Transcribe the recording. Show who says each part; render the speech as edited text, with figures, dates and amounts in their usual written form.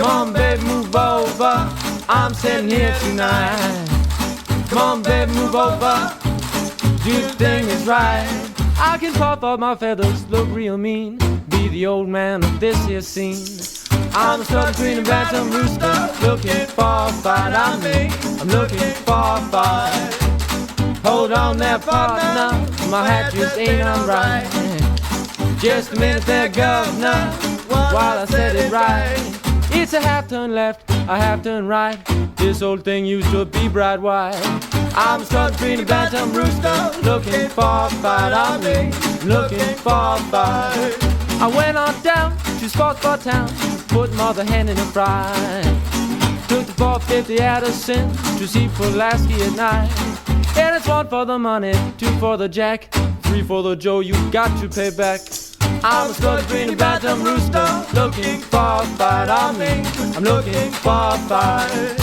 Speaker 1: Come on, babe, move over. I'm sitting here tonight. Come on, babe, move over. Do the thing is right. I can puff up my feathers, look real mean, be the old man of this here scene. I'm stuck between a bantam rooster, looking for a fight. I'm looking for a fight. Hold on there, partner, my hat just ain't on right. Just a minute there, governor, while I said it right. It's a half turn left, a half turn right. This old thing used to be bright white. I'm stuck between a bantam rooster, looking for a fight. I'm looking for a fight. I went on down to Sportsport Town, put mother hen in a fry. Took the 450 Addison to see Pulaski at night. And it's 1 for the money, 2 for the jack, 3 for the Joe, you got to pay back. I'm stuck between a bantam rooster, looking for a fight. I'm looking for a fight.